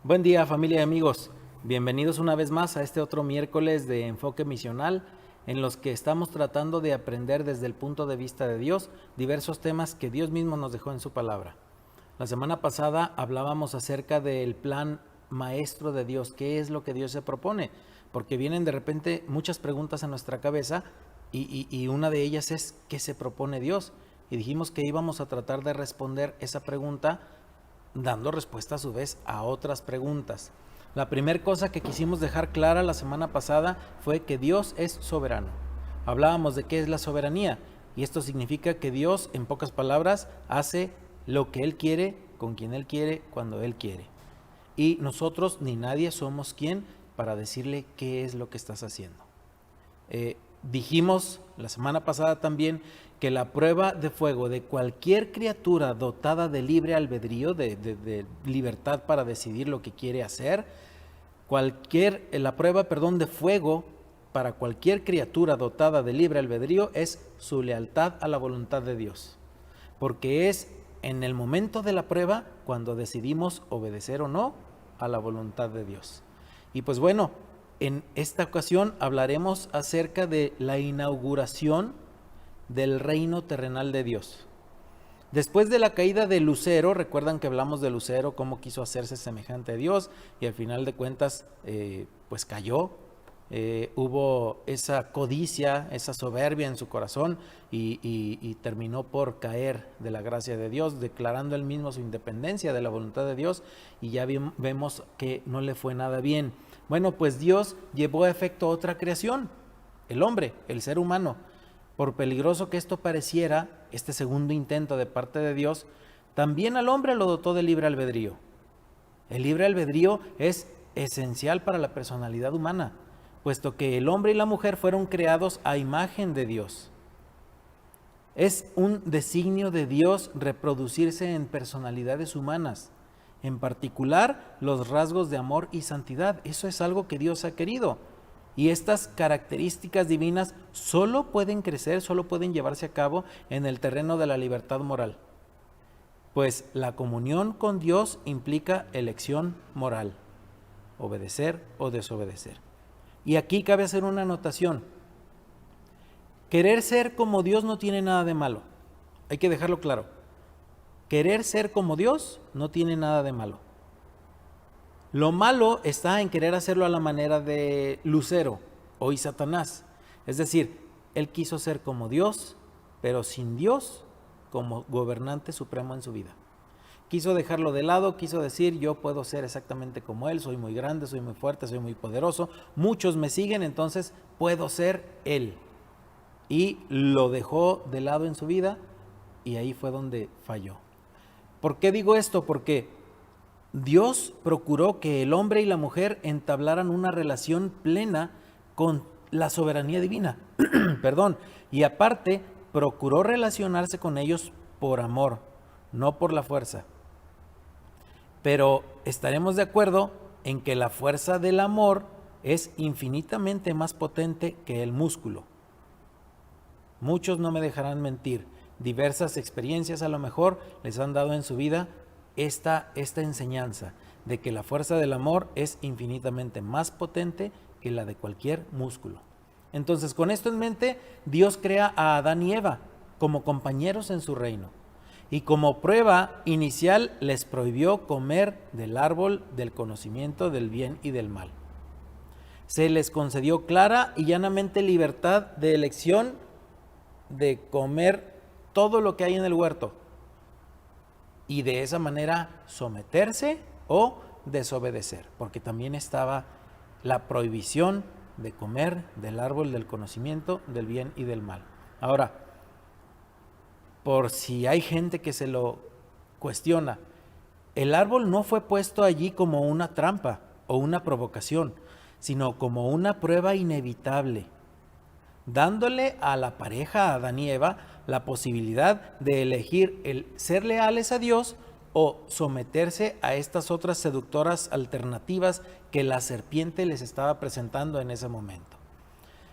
Buen día, familia y amigos. Bienvenidos una vez más a este otro miércoles de Enfoque Misional, en los que estamos tratando de aprender desde el punto de vista de Dios diversos temas que Dios mismo nos dejó en su palabra. La semana pasada hablábamos acerca del plan maestro de Dios, qué es lo que Dios se propone, porque vienen de repente muchas preguntas a nuestra cabeza y una de ellas es ¿qué se propone Dios? Y dijimos que íbamos a tratar de responder esa pregunta dando respuesta a su vez a otras preguntas. La primera cosa que quisimos dejar clara la semana pasada fue que Dios es soberano. Hablábamos de qué es la soberanía y esto significa que Dios, en pocas palabras, hace lo que Él quiere, con quien Él quiere, cuando Él quiere. Y nosotros ni nadie somos quien para decirle qué es lo que estás haciendo. Dijimos la semana pasada también que la prueba de fuego de cualquier criatura dotada de libre albedrío, de libertad para decidir lo que quiere hacer, la prueba de fuego para cualquier criatura dotada de libre albedrío es su lealtad a la voluntad de Dios. Porque es en el momento de la prueba cuando decidimos obedecer o no a la voluntad de Dios. Y pues bueno, en esta ocasión hablaremos acerca de la inauguración del reino terrenal de Dios. Después de la caída de Lucero, recuerdan que hablamos de Lucero, cómo quiso hacerse semejante a Dios y al final de cuentas pues cayó. Hubo esa codicia, esa soberbia en su corazón y terminó por caer de la gracia de Dios, declarando él mismo su independencia de la voluntad de Dios y ya vemos que no le fue nada bien. Bueno, pues Dios llevó a efecto otra creación, el hombre, el ser humano. Por peligroso que esto pareciera, este segundo intento de parte de Dios, también al hombre lo dotó de libre albedrío. El libre albedrío es esencial para la personalidad humana, puesto que el hombre y la mujer fueron creados a imagen de Dios. Es un designio de Dios reproducirse en personalidades humanas, en particular los rasgos de amor y santidad. Eso es algo que Dios ha querido. Y estas características divinas solo pueden crecer, solo pueden llevarse a cabo en el terreno de la libertad moral. Pues la comunión con Dios implica elección moral, obedecer o desobedecer. Y aquí cabe hacer una anotación. Querer ser como Dios no tiene nada de malo. Hay que dejarlo claro. Querer ser como Dios no tiene nada de malo. Lo malo está en querer hacerlo a la manera de Lucero, hoy Satanás. Es decir, él quiso ser como Dios, pero sin Dios como gobernante supremo en su vida. Quiso dejarlo de lado, quiso decir, yo puedo ser exactamente como él, soy muy grande, soy muy fuerte, soy muy poderoso, muchos me siguen, entonces puedo ser él. Y lo dejó de lado en su vida y ahí fue donde falló. ¿Por qué digo esto? Porque Dios procuró que el hombre y la mujer entablaran una relación plena con la soberanía divina. Perdón. Y aparte, procuró relacionarse con ellos por amor, no por la fuerza. Pero estaremos de acuerdo en que la fuerza del amor es infinitamente más potente que el músculo. Muchos no me dejarán mentir. Diversas experiencias a lo mejor les han dado en su vida esta enseñanza de que la fuerza del amor es infinitamente más potente que la de cualquier músculo. Entonces, con esto en mente, Dios crea a Adán y Eva como compañeros en su reino. Y como prueba inicial les prohibió comer del árbol del conocimiento del bien y del mal. Se les concedió clara y llanamente libertad de elección de comer todo lo que hay en el huerto y de esa manera someterse o desobedecer, porque también estaba la prohibición de comer del árbol del conocimiento del bien y del mal. Ahora, por si hay gente que se lo cuestiona, el árbol no fue puesto allí como una trampa o una provocación, sino como una prueba inevitable, dándole a la pareja, a Adán y Eva, la posibilidad de elegir el ser leales a Dios o someterse a estas otras seductoras alternativas que la serpiente les estaba presentando en ese momento.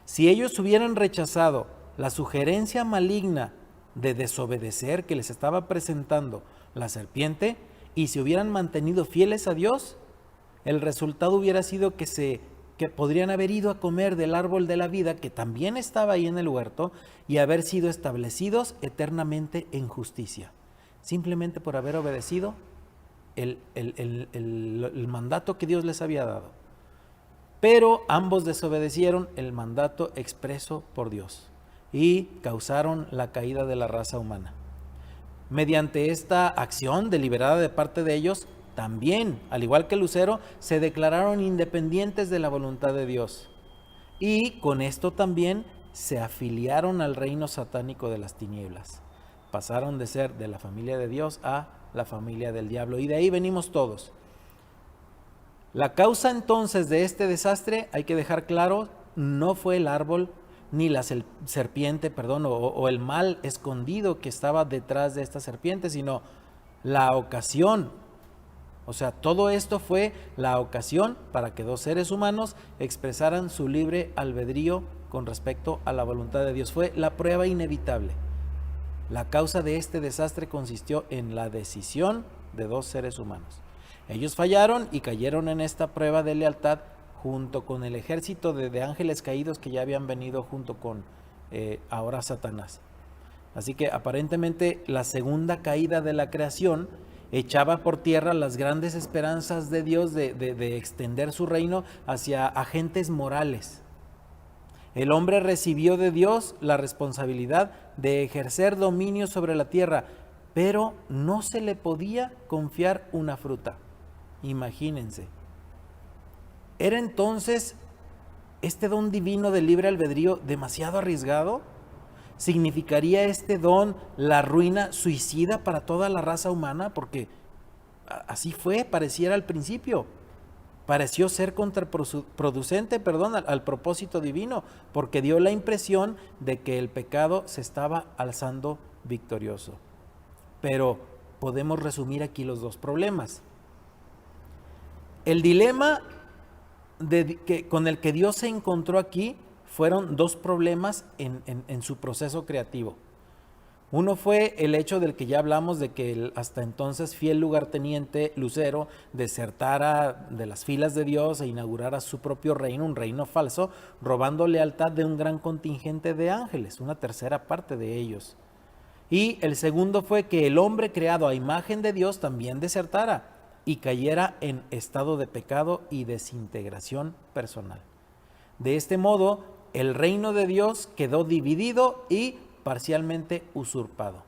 Si ellos hubieran rechazado la sugerencia maligna de desobedecer que les estaba presentando la serpiente y se hubieran mantenido fieles a Dios, el resultado hubiera sido que podrían haber ido a comer del árbol de la vida, que también estaba ahí en el huerto, y haber sido establecidos eternamente en justicia, simplemente por haber obedecido el mandato que Dios les había dado. Pero ambos desobedecieron el mandato expreso por Dios y causaron la caída de la raza humana. Mediante esta acción deliberada de parte de ellos, también, al igual que Lucero, se declararon independientes de la voluntad de Dios. Y con esto también se afiliaron al reino satánico de las tinieblas. Pasaron de ser de la familia de Dios a la familia del diablo. Y de ahí venimos todos. La causa entonces de este desastre, hay que dejar claro, no fue el árbol ni la serpiente, o el mal escondido que estaba detrás de esta serpiente, sino la ocasión. O sea, todo esto fue la ocasión para que dos seres humanos expresaran su libre albedrío con respecto a la voluntad de Dios. Fue la prueba inevitable. La causa de este desastre consistió en la decisión de dos seres humanos. Ellos fallaron y cayeron en esta prueba de lealtad junto con el ejército de ángeles caídos que ya habían venido junto con ahora Satanás. Así que aparentemente la segunda caída de la creación echaba por tierra las grandes esperanzas de Dios de extender su reino hacia agentes morales. El hombre recibió de Dios la responsabilidad de ejercer dominio sobre la tierra, pero no se le podía confiar una fruta. Imagínense. ¿Era entonces este don divino del libre albedrío demasiado arriesgado? ¿Significaría este don la ruina suicida para toda la raza humana? Porque así fue, pareciera al principio. Pareció ser contraproducente, al propósito divino, porque dio la impresión de que el pecado se estaba alzando victorioso. Pero podemos resumir aquí los dos problemas. El dilema con el que Dios se encontró aquí fueron dos problemas en su proceso creativo. Uno fue el hecho del que ya hablamos, de que el hasta entonces fiel lugarteniente Lucero desertara de las filas de Dios e inaugurara su propio reino, un reino falso, robando lealtad de un gran contingente de ángeles, una tercera parte de ellos. Y el segundo fue que el hombre creado a imagen de Dios también desertara y cayera en estado de pecado y desintegración personal. De este modo, el reino de Dios quedó dividido y parcialmente usurpado.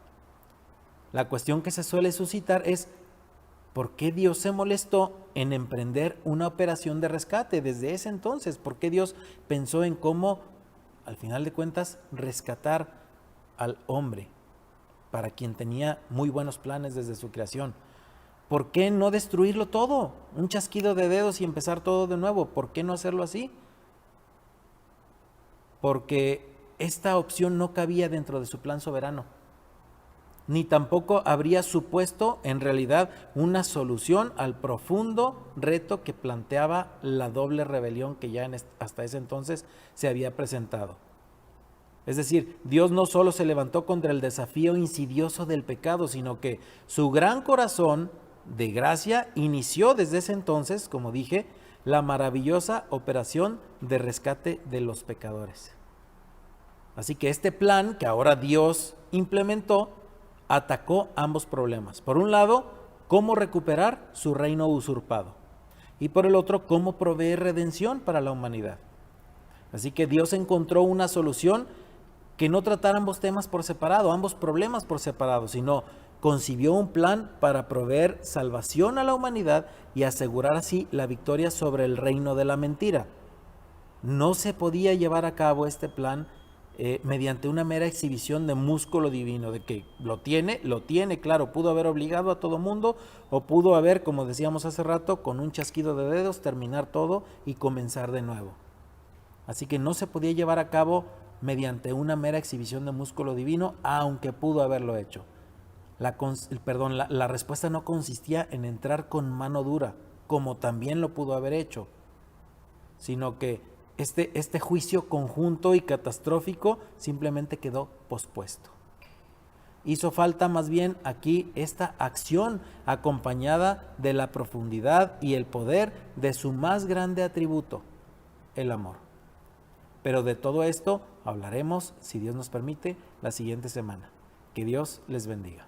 La cuestión que se suele suscitar es: ¿por qué Dios se molestó en emprender una operación de rescate desde ese entonces? ¿Por qué Dios pensó en cómo, al final de cuentas, rescatar al hombre, para quien tenía muy buenos planes desde su creación? ¿Por qué no destruirlo todo? Un chasquido de dedos y empezar todo de nuevo. ¿Por qué no hacerlo así? Porque esta opción no cabía dentro de su plan soberano, ni tampoco habría supuesto en realidad una solución al profundo reto que planteaba la doble rebelión que ya hasta ese entonces se había presentado. Es decir, Dios no solo se levantó contra el desafío insidioso del pecado, sino que su gran corazón de gracia inició desde ese entonces, como dije, la maravillosa operación de rescate de los pecadores. Así que este plan que ahora Dios implementó atacó ambos problemas. Por un lado, cómo recuperar su reino usurpado, y por el otro, cómo proveer redención para la humanidad. Así que Dios encontró una solución que no tratara ambos temas por separado, ambos problemas por separado, sino concibió un plan para proveer salvación a la humanidad y asegurar así la victoria sobre el reino de la mentira. No se podía llevar a cabo este plan mediante una mera exhibición de músculo divino, de que lo tiene, claro, pudo haber obligado a todo mundo, o pudo haber, como decíamos hace rato, con un chasquido de dedos, terminar todo y comenzar de nuevo. Así que no se podía llevar a cabo mediante una mera exhibición de músculo divino, aunque pudo haberlo hecho. La respuesta no consistía en entrar con mano dura, como también lo pudo haber hecho, sino que este juicio conjunto y catastrófico simplemente quedó pospuesto. Hizo falta más bien aquí esta acción acompañada de la profundidad y el poder de su más grande atributo, el amor. Pero de todo esto hablaremos, si Dios nos permite, la siguiente semana. Que Dios les bendiga.